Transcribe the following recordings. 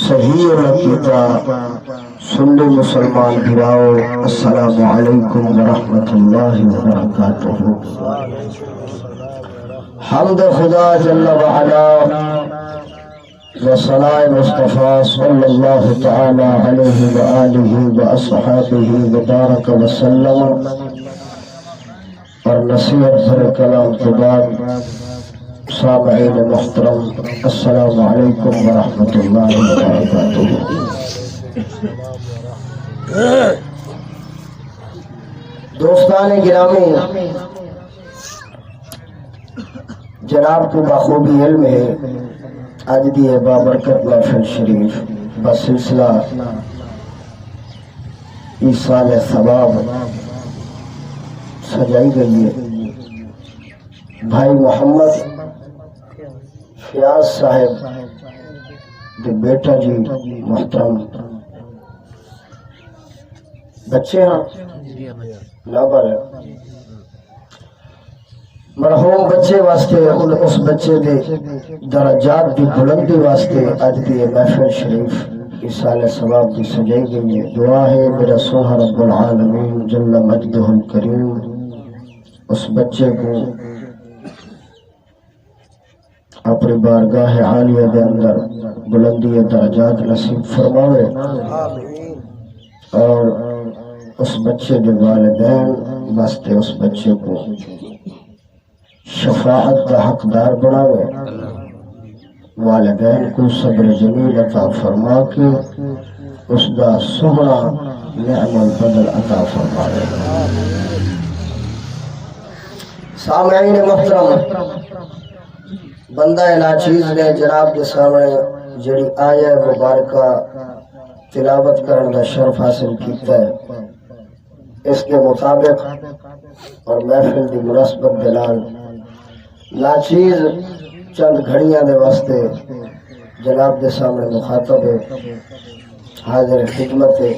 صحیح رکیتا سنی مسلمان بھراؤ، السلام علیکم ورحمۃ اللہ وبرکاتہ۔ حمد خدا جل وعلا وصلاة مصطفیٰ صلی اللہ تعالی علیہ وآلہ واصحابہ وبارک وسلم۔ اور نصیحت بھرے کلام کے بعد سامعین محترم، السلام علیکم ورحمۃ اللہ وبرکاتہ۔ دوستان گرامی، جناب کو بخوبی علم ہے آج دی بابرکت محفل شریف بسلسلہ ایصال ثواب سجائی گئی ہے۔ بھائی محمد فیاض صاحب دے بیٹا جی محترم بچے ہیں نابر مرحوم بچے واسطے اس بچے دے درجات دی بلندی واسطے اج دی محفل شریف ایصال ثواب دی سجائی گئی ہے۔ دعا ہے میرا سونا رب العالمین جل مجدہ الکریم اس بچے کو اپنی بارگاہ عالیہ دے اندر بلندی درجات نصیب فرماوے، اور اس بچے کے والدین واسطے اس بچے کو شفاعت کا حقدار بناوے، والدین کو صبر جمیل عطا فرما کے اس کا سہنا نعم البدل عطا فرماوے۔ سامعین محترم، بندہ ناچیز نے جناب کے سامنے جڑی آیہ مبارکہ تلاوت کرنے کا شرف حاصل کیتا ہے، اس کے مطابق اور محفل دی مناسبت دلال ناچیز چند گھڑیاں دے واسطے جناب کے سامنے مخاطب ہے، حاضر خدمت ہے۔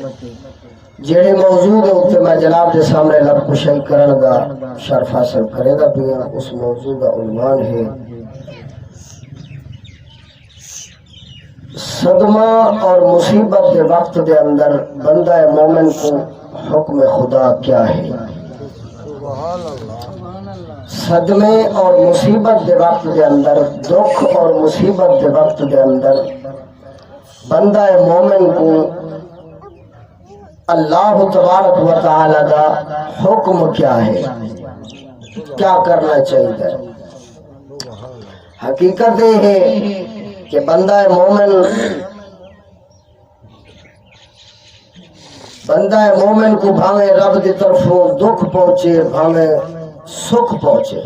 جڑے موضوع ہے اتنے میں جناب کے سامنے لب کشائی کرنے کا شرف حاصل کرے گا پیا، اس موضوع کا عنوان ہے صدمہ اور مصیبت کے وقت دے اندر بندہ مومن کو حکم خدا کیا ہے۔ صدمے اور مصیبت کے وقت دے اندر، دکھ اور مصیبت کے وقت دے اندر بندہ مومن کو اللہ تبارک و تعالی کا حکم کیا ہے، کیا کرنا چاہیے۔ حقیقت یہ ہے کہ بندہ مومن کو بھاوے رب دی طرفوں دکھ پہنچے، بھاوے سکھ پہنچے،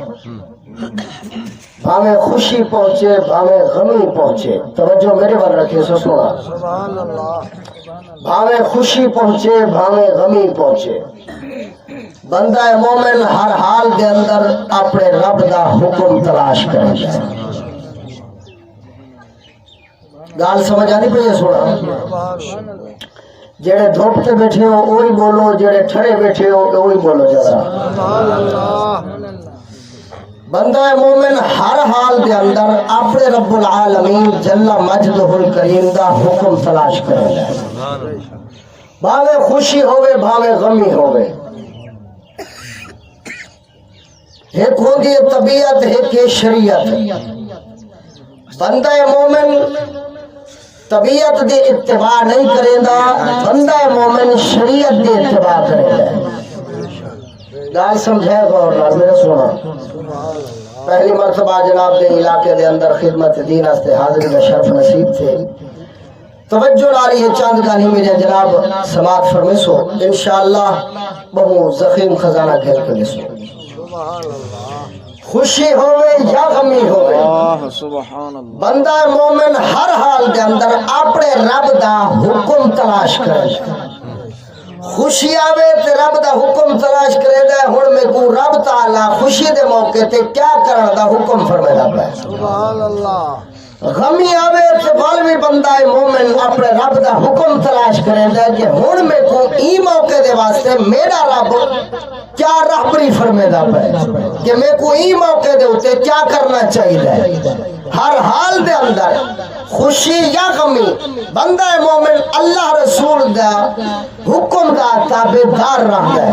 بھاوے خوشی پہنچے، بھاوے غمی پہنچے، توجہ میرے بل رکھے سو سنا، بھاوے خوشی پہنچے، بھاوے غمی پہنچے، بندہ مومن ہر حال دے اندر اپنے رب دا حکم تلاش کرے گا۔ گال سمجھ آنی پہ سونا، جڑے دھوپ تے بیٹھے ہو وہی بولو، جڑے ٹھڑے بیٹھے ہو وہی بولو ذرا۔ بندہ مومن ہر حال دے اندر اپنے رب العالمین جل مجدہ الکریم دا حکم تلاش کرے گا، بھاوے خوشی ہوئے بھاوے غمی ہوئے۔ ایک ہوگی طبیعت، ایک شریعت۔ بندہ مومن طبیعت دے اتباع نہیں کرے گا، بندہ مومن شریعت دے اتباع کرے گا۔ گال سمجھے غور نال میرے سونا، پہلی مرتبہ جناب دے علاقے دے اندر خدمت دین واسطے حاضری کا شرف نصیب تھے۔ توجہ ناری ہے چاند گاہی میرے جناب سماعت فرمیسو، انشاءاللہ بہو زخیم خزانہ کھیل کے لسو۔ خوشی ہوئے یا غمی ہوئے، بندہ مومن ہر حال دے اندر اپنے رب دا حکم تلاش کرے۔ خوشی آوے تے رب دا حکم تلاش کرے دا، ہن میں کو رب تعالی خوشی دے موقع تے کیا کرن دا حکم فرمائے دا پہ۔ غمی آوے تے بالوی بندہ مومن اپنے رب دا حکم تلاش کریں دے کہ ہن میں کو ای موقع دے واسطے میرا رب کیا رہبری فرمے دا پہ کہ میں کو ای موقع دے ہوتے کیا کرنا چاہیے ہر حال دے اندر خوشی یا غمی بندہ مومن اللہ رسول دا حکم دا تابعدار رہتا ہے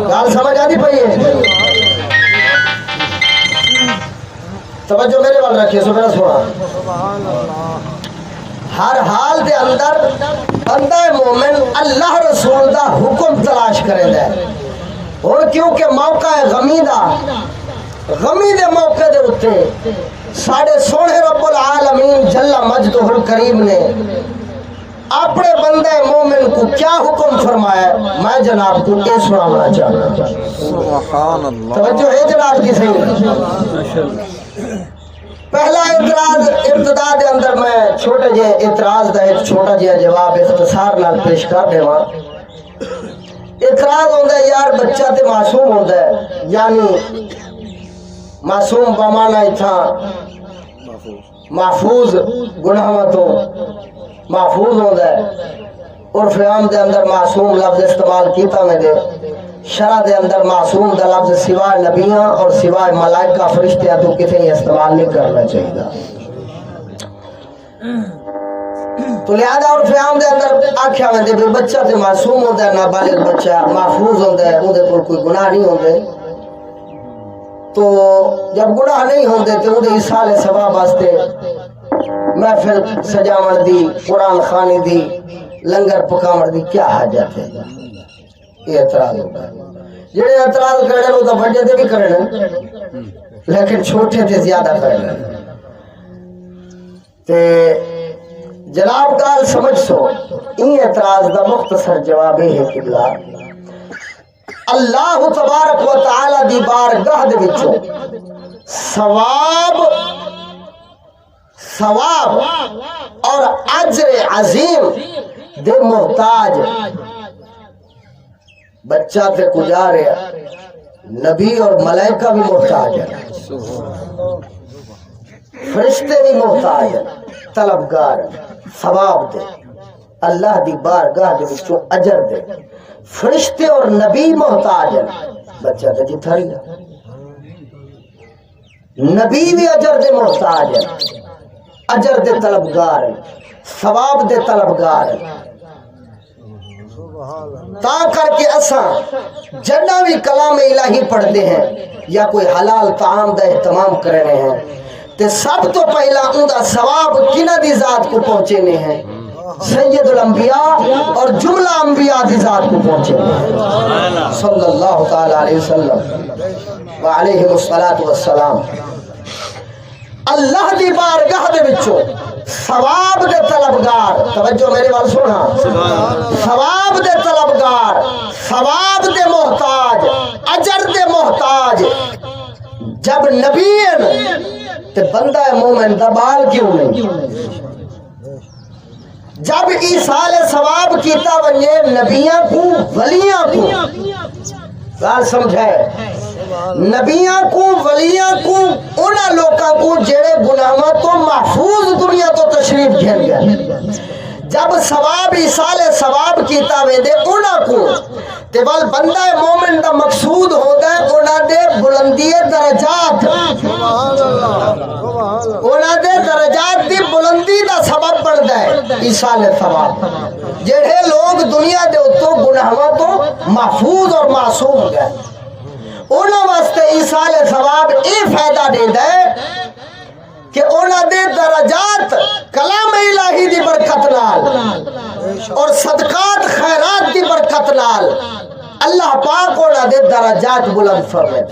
گال سمجھ آتی پئی ہے توجہ میرے وال رکھیے سو میرا سونا ہر حال دے اندر بندہ مومن اللہ رسول دا حکم تلاش کرے دے اور کیونکہ موقع ہے غمی دے موقع دے ہوتے ساڑھے سونے رب العالمین جل مجدہ الکریم نے اپنے بندے مومن کو کیا حکم فرمایا میں جناب کو یہ سنانا چاہتا ہوں توجہ ہے جناب کی صحیح پہلا اعتراض ابتدا دے اندر میں چھوٹے جے اعتراض دا ایک چھوٹا جے جواب اختصار نال پیش کر دے وہاں اعتراض ہوندہ ہے یار بچہ تے معصوم ہوندہ ہے یعنی معصوم بمانا ہی تھا محفوظ گناہوں تو محفوظ ہوندہ ہے عرف عام دے اندر معصوم لفظ استعمال کیتا میں دے شرع دے اندر معصوم دا لفظ سوائے نبیاں اور سوائے ملائکہ فرشتیاں تو کسی استعمال نہیں کرنا چاہیے تو لہذا عرف عام دے اندر آکھیا میں دے بچہ تے معصوم ہوندہ ہے نابالغ بچہ محفوظ ہوندہ ہے اندھے پر کوئی گناہ نہیں ہوندے تو جب گناہ نہیں ہوندے تو اندھے اصال ثواب واسطے محفل سجاون دی قرآن خانی دی لنگر پکاون دی کیا حاجت ہے یہ اعتراض ہوتا ہے جڑے اعتراض کرنے لوگ تو بڑے دے بھی کرنے لیکن چھوٹے تھے زیادہ کرنے تے جناب گال سمجھ سو این اعتراض دا مختصر جواب ہے کہ اللہ تبارک و تعالی دی بارگاہ دے وچوں ثواب اور اجر عظیم دے محتاج بچہ تے کجا رہا نبی اور ملائکہ بھی محتاج ہے فرشتے بھی محتاج ہیں طلبگار ثواب دے اللہ دی بارگاہ دے وچوں اجر دے فرشتے اور نبی محتاج ہیں بچہ تے جتھا رہا نبی بھی اجر دے محتاج ہیں اجر دے طلبگار ہیں ثواب دے طلبگار ہیں تا کر کے اساں جنہ بھی کلام الہی پڑھتے ہیں یا کوئی حلال طعام دا اہتمام کر رہے ہیں تے سب تو پہلا اندہ ثواب کنہ دی ذات کو پہنچے ہیں سید الانبیاء اور جملہ انبیاء دی ذات کو پہنچے ہیں صلی اللہ تعالی علیہ وسلم وعلیہ الصلاۃ اللہ دی بارگاہ دے وچوں ثواب دے طلبگار توجہ میرے وال سونا ثواب دے طلبگار ثواب دے محتاج اجر دے محتاج جب نبی ہیں تے بندہ مومن دبال کیوں نہیں جب ایصال ثواب کیتا ونجے نبیاں کو ولیاں کو بات سمجھائے نبیاں کو ولیاں کو انہاں لوکاں کو جڑے گناہاں تو محفوظ دنیا تو تشریف گھن گیا جب ثواب ایصال ثواب کیتا ویندے انہاں کو تے ول بندہ مومن دا مقصود ہوتا ہے انہاں دے بلندی درجات انہاں دے درجات دی بلندی دا سبب بندا ہے ایصال ثواب جڑے لوگ دنیا دے اتوں گناہاں تو محفوظ اور معصوم ہو گئے انہاں واسطے ایصال ثواب اے فائدہ دیندا ہے کہ انہاں دے درجات کلام الہی دی برکت نال اور صدقات خیرات دی برکت نال اللہ پاک انہاں دے درجات بلند فرمائے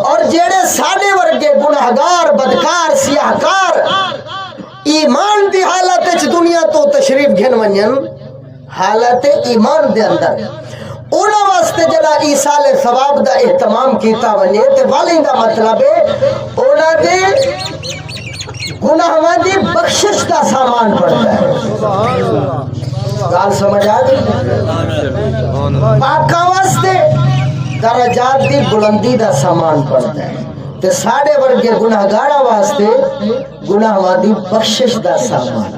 اور جڑے ساڈے ورگے گناہگار بدکار سیاہکار ایمان دی حالت وچ دنیا تو تشریف گھن ونجن حالت ایمان دے اندر انہاں واسطے جڑا ایصال ثواب دا اہتمام کیتا ونجے تے والی دا مطلب ہے انہاں دے گناہاں دی بخشش دا سامان پڑتا ہے گال سمجھ آ گئی پاکاں واسطے درجات دی بلندی دا سامان پڑتا ہے تے ساڑے ورگے گناہگارہ واسطے گناہ وادی بخشش دا سامان.